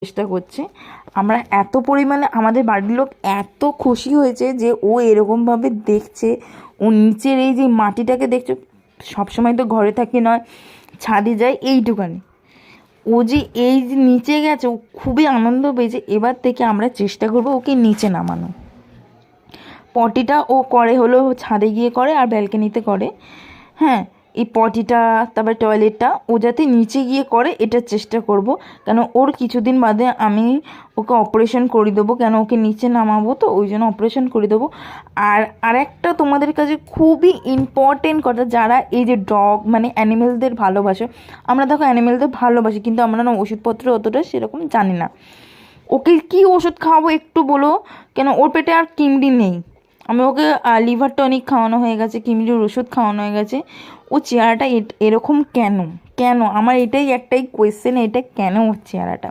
চেষ্টা করছে। আমরা এত পরিমাণে আমাদের বাড়ির লোক এত খুশি হয়েছে যে ও এরকমভাবে দেখছে, ও নিচের এই যে মাটিটাকে দেখছে, সবসময় তো ঘরে থাকি নয়, ছাদে যায় এইটুখানি, ও যে এই যে নিচে গেছে ও খুবই আনন্দ পেয়েছে। এবার থেকে আমরা চেষ্টা করবো ওকে নিচে নামানো। পটিটা ও করে হলো ছাদে গিয়ে করে আর ব্যালকনিতে করে। হ্যাঁ, এই পটিটা তারপরে টয়লেটটা ও যাতে নিচে গিয়ে করে এটার চেষ্টা করব, কেন ওর কিছুদিন বাদে আমি ওকে অপারেশন করে দেবো, কেন ওকে নিচে নামাবো, তো ওই জন্য অপারেশন করে দেবো। আর আরেকটা তোমাদের কাছে খুবই ইম্পর্টেন্ট কথা, যারা এই যে ডগ মানে অ্যানিমেলদের ভালোবাসে, আমরা দেখো অ্যানিমেলদের ভালোবাসি কিন্তু আমরা না ওষুধপত্র অতটা সেরকম জানি না। ওকে কী ওষুধ খাওয়াবো একটু বলো, কেন ওর পেটে আর কিডনি নেই। আমি ওকে লিভার টনিক খাওয়ানো হয়ে গেছে, কিডনির ওষুধ খাওয়ানো হয়ে গেছে। ও চেহারাটা এরকম কেন, কেন আমার এটাই একটাই কোয়েশ্চেন, এটা কেন ওর চেহারাটা